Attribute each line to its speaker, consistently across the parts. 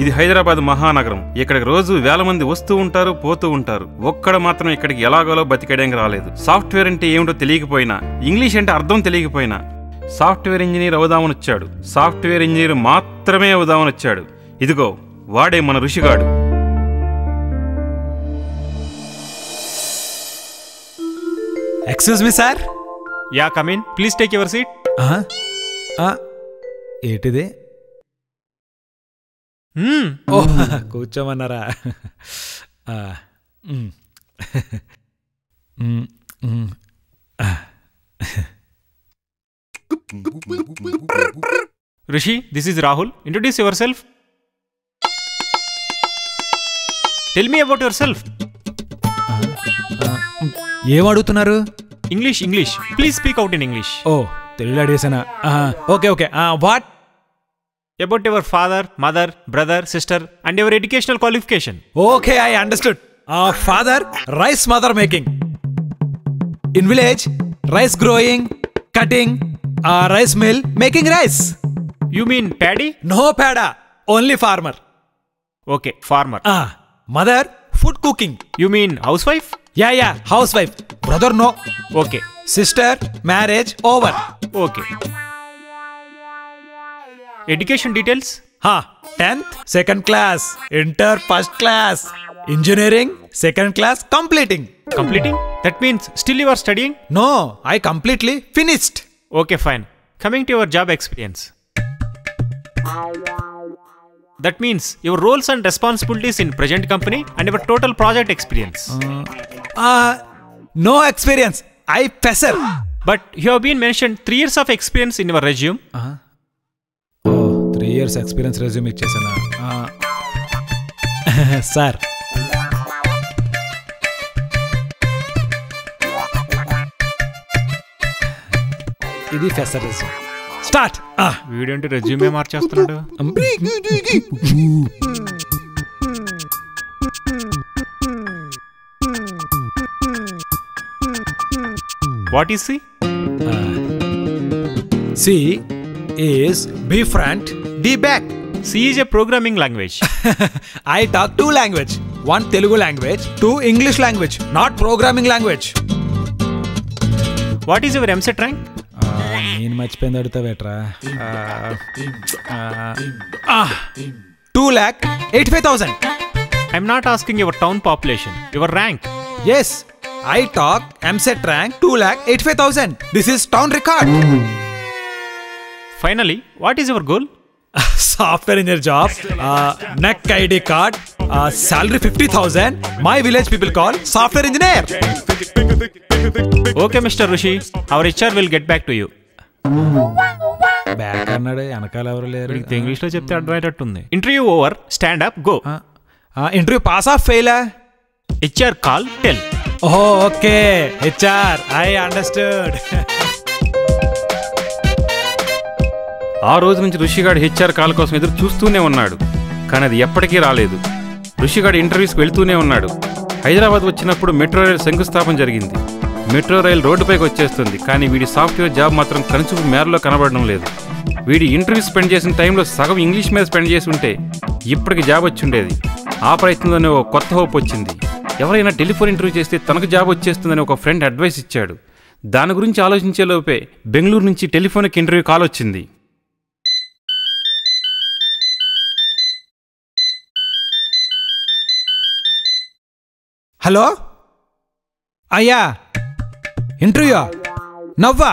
Speaker 1: ఇది హైదరాబాద్ మహానగరం. ఇక్కడికి రోజు వేల మంది వస్తూ ఉంటారు, పోతూ ఉంటారు. ఒక్కడ మాత్రం ఇక్కడికి ఎలాగోలో బతికేయడానికి రాలేదు. సాఫ్ట్వేర్ అంటే ఏమిటో తెలియకపోయినా, ఇంగ్లీష్ అంటే అర్థం తెలియకపోయినా సాఫ్ట్వేర్ ఇంజనీర్ అవుదామని వచ్చాడు. సాఫ్ట్వేర్ ఇంజనీర్ మాత్రమే అవుదామని వచ్చాడు. ఇదిగో వాడే మన ఋషిగాడు.
Speaker 2: Excuse me sir.
Speaker 3: Ya come in, please take your seat.
Speaker 2: ఏంటిది? ఓ కూర్చోమన్నారా?
Speaker 3: Rishi, this is Rahul. Introduce yourself. Tell me about yourself.
Speaker 2: ఏం అడుగుతున్నారు?
Speaker 3: English. Please speak out in English.
Speaker 2: ఓ తెలుగులో అడిగేసానా? Okay. What?
Speaker 3: About your father, mother, brother, sister and your educational qualification.
Speaker 2: Okay, I understood. Father, rice mother making. In village, rice growing, cutting, rice mill, making rice.
Speaker 3: You mean paddy?
Speaker 2: No pada, only farmer.
Speaker 3: Okay, farmer.
Speaker 2: Mother, food cooking.
Speaker 3: You mean housewife?
Speaker 2: Yeah, housewife. Brother, no.
Speaker 3: Okay.
Speaker 2: Sister, marriage over.
Speaker 3: Okay. Education details?
Speaker 2: 10th, second class. Inter, first class. Engineering, second class, completing.
Speaker 3: Completing? That means still you are studying?
Speaker 2: No, I completely finished.
Speaker 3: Okay, fine. Coming to your job experience. That means your roles and responsibilities in present company and your total project experience.
Speaker 2: No experience. I fesser.
Speaker 3: But you have been mentioned 3 years of experience in your resume.
Speaker 2: 3 years experience resume ఇచ్చేసానా? Sir ఇది ఫెసర్ resume. Start.
Speaker 3: వీడేంటి resume మార్చేస్తున్నాడు? What is C?
Speaker 2: C is be front, D back.
Speaker 3: C is a programming language.
Speaker 2: I talk 2 language. 1 Telugu language, 2 English language, not programming language.
Speaker 3: What is your MCET rank?
Speaker 2: నేను మర్చిపోయింది అడుగుతావేట్రా? 2,85,000.
Speaker 3: I'm not asking your town population, your rank.
Speaker 2: Yes, I talk MCET rank 2,85,000. This is town record.
Speaker 3: Finally, what is your goal?
Speaker 2: Software engineer job, neck ID card, salary 50,000. My village people call software engineer.
Speaker 3: Okay, Mr. Rishi, our HR will get back to you.
Speaker 2: Back అన్నాడు, వెనకాల ఎవరు లేరు.
Speaker 3: English లో చెప్తే అర్థమయ్యేటట్టుంది. Interview over, stand up, go.
Speaker 2: Interview pass ఆఫ్ ఫెయిలా?
Speaker 3: HR call, tell.
Speaker 2: Okay, HR, I understood.
Speaker 1: ఆ రోజు నుంచి ఋషిగాడు హెచ్ఆర్ కాల్ కోసం ఎదురు చూస్తూనే ఉన్నాడు. కానీ అది ఎప్పటికీ రాలేదు. ఋషిగాడు ఇంటర్వ్యూస్కి వెళ్తూనే ఉన్నాడు. హైదరాబాద్ వచ్చినప్పుడు మెట్రో రైల్ శంకుస్థాపన జరిగింది. మెట్రో రైల్ రోడ్డుపైకి వచ్చేస్తుంది. కానీ వీడి సాఫ్ట్వేర్ జాబ్ మాత్రం కనుచూపు మేరలో కనబడడం లేదు. వీడి ఇంటర్వ్యూ స్పెండ్ చేసిన టైంలో సగం ఇంగ్లీష్ మీద స్పెండ్ చేసి ఉంటే ఇప్పటికి జాబ్ వచ్చి ఉండేది. ఆ ప్రయత్నంలోనే ఒక కొత్త హోప్ వచ్చింది. ఎవరైనా టెలిఫోన్ ఇంటర్వ్యూ చేస్తే తనకు జాబ్ వచ్చేస్తుందని ఒక ఫ్రెండ్ అడ్వైస్ ఇచ్చాడు. దాని గురించి ఆలోచించేలోపే బెంగళూరు నుంచి టెలిఫోన్కి ఇంటర్వ్యూ కాల్ వచ్చింది.
Speaker 2: హలో అయ్యా, ఇంటర్వ్యూ నవ్వా?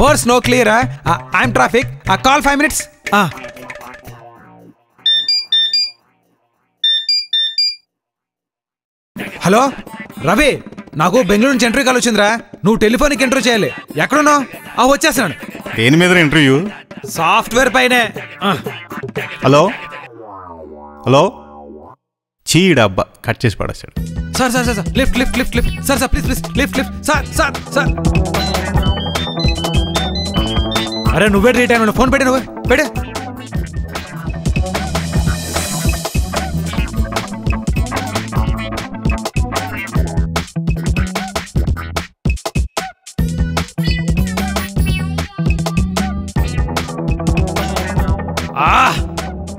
Speaker 2: వర్డ్స్ నో క్లియరా? I'm traffic, call 5 minutes. Hello Ravi, నాకు బెంగళూరు నుంచి ఇంటర్వ్యూ కాల్ వచ్చిందిరా. నువ్వు టెలిఫోన్కి ఇంటర్వ్యూ చేయాలి. ఎక్కడున్నావు? వచ్చేస్తున్నాను.
Speaker 4: దేని మీద ఇంటర్వ్యూ?
Speaker 2: సాఫ్ట్వేర్ పైనే.
Speaker 4: హలో చీడబ్బా, కట్ చేసి పడేస్తాడు.
Speaker 2: Sir lift sir please lift sir. అరే నువ్వే రీట్ అయినా, ఫోన్ పెట్టే, నువ్వు పెట్టే.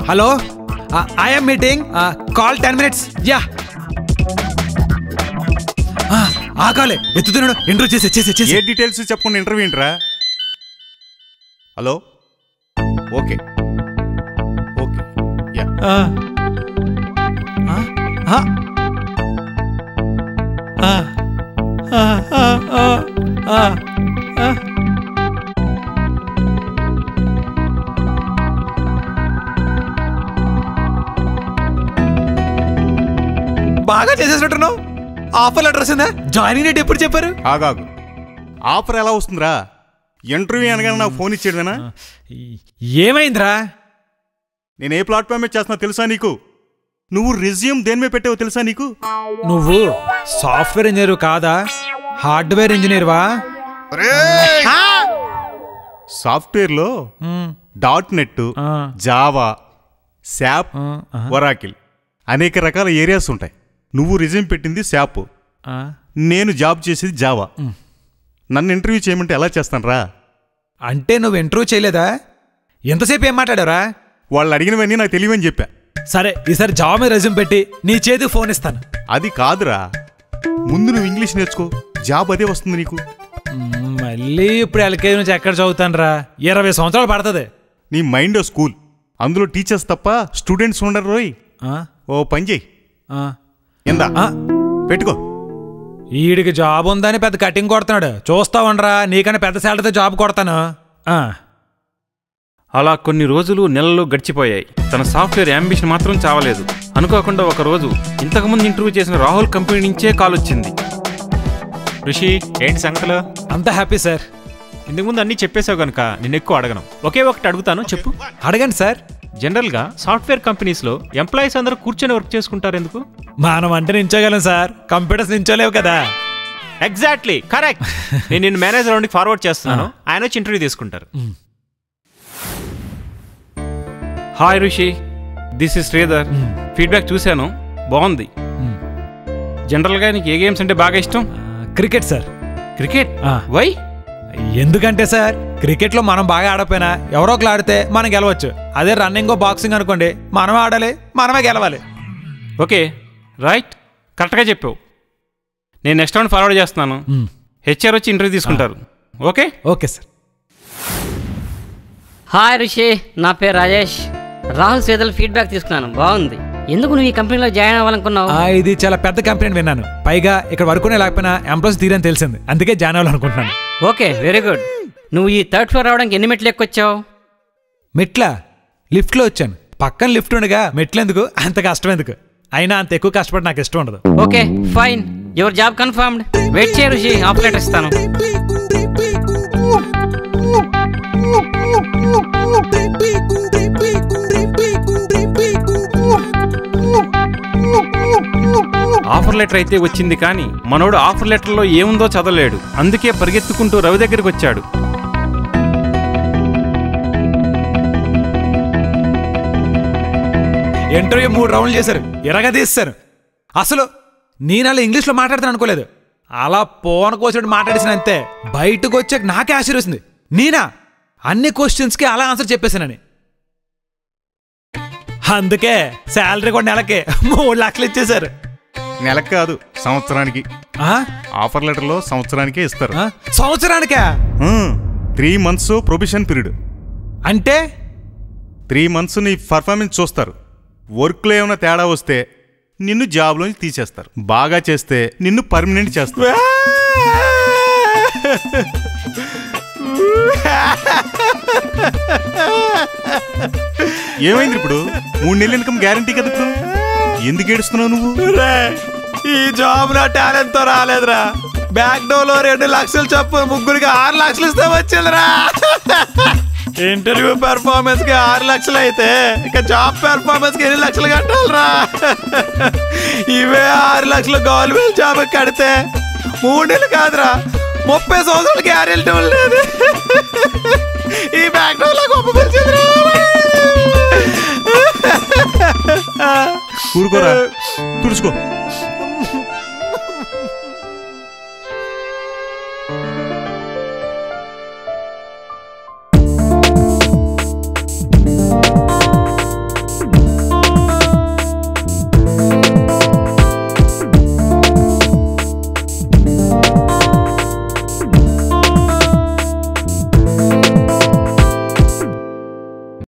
Speaker 2: Hello I'm meeting call 10 minutes. Yeah ఆగాలే ఎత్తుతున్నాడు. ఇంటర్వ్యూ చేసి
Speaker 4: ఏ డీటెయిల్స్ చెప్పకుండా ఇంటర్వ్యూ ఏంట్రా? హలో ఓకే ఓకే యా
Speaker 2: బాగా చేసేసినట్టున్నావు. ఆఫర్ లెటర్ వచ్చిందా? జాయినింగ్ డేట్ ఎప్పుడు చెప్పారు?
Speaker 4: ఆగాగు. ఆఫర్ ఎలా వస్తుందిరా? ఇంటర్వ్యూ అనగానే నాకు ఫోన్ ఇచ్చేదేనా?
Speaker 2: ఏమైందిరా?
Speaker 4: నేను ఏ ప్లాట్ఫామ్ మీద చేస్తున్నా తెలుసా నీకు? నువ్వు రెజ్యూమ్ దేని మీద పెట్టావో తెలుసా నీకు?
Speaker 2: నువ్వు సాఫ్ట్వేర్ ఇంజనీర్ కాదా, హార్డ్వేర్ ఇంజనీర్వా?
Speaker 4: సాఫ్ట్వేర్లో .NET, జావా, శాప్, ఒరాకిల్ అనేక రకాల ఏరియాస్ ఉంటాయి. నువ్వు రెజ్యూమ్ పెట్టింది శాప్, నేను జాబ్ చేసేది జావా. నన్ను ఇంటర్వ్యూ చేయమంటే ఎలా చేస్తాను రా?
Speaker 2: అంటే నువ్వు ఇంటర్వ్యూ చేయలేదా? ఎంతసేపు ఏం మాట్లాడారా?
Speaker 4: వాళ్ళు అడిగినవన్నీ నాకు తెలియని చెప్పా.
Speaker 2: సరే ఈసారి జావా మీద రెజ్యూమ్ పెట్టి నీ చేతికి ఫోన్ ఇస్తాను.
Speaker 4: అది కాదురా, ముందు నువ్వు ఇంగ్లీష్ నేర్చుకో, జాబ్ అదే వస్తుంది నీకు.
Speaker 2: మళ్ళీ ఇప్పుడు ఎల్కేజీ నుంచి ఎక్కడ చదువుతాను రా? 20 సంవత్సరాలు పడుతుంది.
Speaker 4: నీ మైండ్ స్కూల్, అందులో టీచర్స్ తప్ప స్టూడెంట్స్ ఉండరు రోయ్. ఓ పని చెయ్యి, ఎందా పెట్టుకో.
Speaker 2: ఈడికి జాబ్ ఉందని పెద్ద కటింగ్ కొడుతున్నాడు. చూస్తావుండ్రా, నీకన్నా పెద్ద శాలరీతో జాబ్ కొడతాను.
Speaker 1: అలా కొన్ని రోజులు నెలలు గడిచిపోయాయి. తన సాఫ్ట్వేర్ యాంబిషన్ మాత్రం చావలేదు. అనుకోకుండా ఒకరోజు ఇంతకుముందు ఇంటర్వ్యూ చేసిన రాహుల్ కంపెనీ నుంచే కాల్ వచ్చింది.
Speaker 3: ఋషి, ఏంటి సంగతులు?
Speaker 2: అంత హ్యాపీ సార్.
Speaker 3: ఇంతకుముందు అన్నీ చెప్పేసావు కనుక నేను ఎక్కువ అడగను. ఒకే ఒకటి అడుగుతాను, చెప్పు.
Speaker 2: అడగండి సార్.
Speaker 3: జనరల్గా సాఫ్ట్వేర్ కంపెనీస్లో ఎంప్లాయీస్ అందరూ కూర్చొని వర్క్ చేసుకుంటారు ఎందుకు?
Speaker 2: మనం అంటే నించోగలం సార్, కంప్యూటర్స్ నించోలేవు కదా.
Speaker 3: Exactly correct. నేను నిన్ను మేనేజర్ రౌండ్కి ఫార్వర్డ్ చేస్తున్నాను, ఆయన వచ్చి ఇంటర్వ్యూ తీసుకుంటారు.
Speaker 1: హాయ్ ఋషి, దిస్ ఇస్ శ్రీధర్. ఫీడ్బ్యాక్ చూశాను, బాగుంది. జనరల్గా నీకు ఏ గేమ్స్ అంటే బాగా ఇష్టం?
Speaker 2: Cricket sir.
Speaker 1: క్రికెట్? వై?
Speaker 2: ఎందుకంటే సార్ క్రికెట్లో మనం బాగా ఆడపోయినా ఎవరో ఒకరు ఆడితే మనం గెలవచ్చు. అదే రన్నింగ్ బాక్సింగ్ అనుకోండి, మనమే ఆడాలి, మనమే గెలవాలి.
Speaker 1: ఓకే రైట్, కరెక్ట్గా చెప్పావు. నేను నెక్స్ట్ రౌండ్ ఫార్వర్డ్ చేస్తున్నాను. HR వచ్చి ఇంటర్వ్యూ తీసుకుంటారు. Okay
Speaker 2: okay sir.
Speaker 5: Hi Rishi, నా పేరు రాజేష్. రాహుల్ శ్రీధర్ ఫీడ్బ్యాక్ తీసుకున్నాను, బాగుంది. ఎందుకు నువ్వు ఈ కంపెనీలో జాయిన్ అవ్వాలనుకున్నావు?
Speaker 2: ఇది చాలా పెద్ద కంపెనీ విన్నాను. పైగా ఇక్కడ వర్కునే లేకపోయినా ఎంప్లాయీస్ తీరని తెలిసింది, అందుకే జాయిన్ అవ్వాలనుకుంటున్నాను.
Speaker 5: Okay, very good. నువ్వు ఈ 3rd floor రావడానికి ఎన్ని మెట్లు ఎక్కొచ్చావు?
Speaker 2: మెట్లా? లిఫ్ట్లో వచ్చాను. పక్కన లిఫ్ట్ ఉండగా మెట్లు ఎందుకు, అంత కష్టం ఎందుకు? అయినా అంత ఎక్కువ కష్టపడి నాకు ఇష్టం ఉండదు.
Speaker 5: Okay fine, your job confirmed. Wait చేయ ఋషి, ఆఫర్ లెటర్ ఇస్తాను.
Speaker 1: ఆఫర్ లెటర్ అయితే వచ్చింది, కానీ మనోడు ఆఫర్ లెటర్లో ఏముందో చదవలేడు. అందుకే పరిగెత్తుకుంటూ రవి దగ్గరికి వచ్చాడు.
Speaker 2: ఇంటర్వ్యూ 3 రౌండ్లు చేశారు, ఎరగా తీస్తారు. అసలు నేను అలా ఇంగ్లీష్లో మాట్లాడతాను అనుకోలేదు. అలా పోన కోసినట్టు మాట్లాడేసిన అంతే. బయటకు వచ్చాక నాకే ఆశ్చర్యస్తుంది. నేనా అన్ని క్వశ్చన్స్కి అలా ఆన్సర్ చెప్పేశానని. అందుకే శాలరీ కూడా నెలకే 3 లక్షలు ఇచ్చేశారు.
Speaker 4: నెలకు కాదు, సంవత్సరానికి. ఆఫర్ లెటర్లో సంవత్సరానికే ఇస్తారు.
Speaker 2: సంవత్సరానికా?
Speaker 4: 3 months ప్రొబేషన్ పీరియడ్.
Speaker 2: అంటే
Speaker 4: 3 months నీ పర్ఫార్మెన్స్ చూస్తారు. వర్క్లో ఏమైనా తేడా వస్తే నిన్ను జాబ్లోంచి తీసేస్తారు. బాగా చేస్తే నిన్ను పర్మనెంట్ చేస్తారు. ఏమైంది ఇప్పుడు? 3 నెలల ఇన్కమ్ గ్యారంటీ కదా ఇప్పుడు. ఎందుకు ఏడుస్తున్నావు నువ్వు?
Speaker 2: ఈ జాబ్ నా టాలెంట్ తో రాలేదురా. బ్యాక్ డోర్ లో 2 లక్షలు చెప్పు, ముగ్గురికి 6 లక్షలు ఇస్తే వచ్చిందిరా. ఇంటర్వ్యూ పెర్ఫార్మెన్స్ కి 6 లక్షలు అయితే ఇక జాబ్ పెర్ఫార్మెన్స్ కి 8 లక్షలు కట్టాలరా. ఇవే 6 లక్షలు గవర్నమెంట్ జాబ్ కడితే 3 నెలలు కాదురా, 30 సంవత్సరాలు గ్యారెంటీ లేదు. ఈ బ్యాక్ డోర్ లో గొప్ప పరిచిందిరా.
Speaker 4: ఊరుకోరా, తుడుచుకో.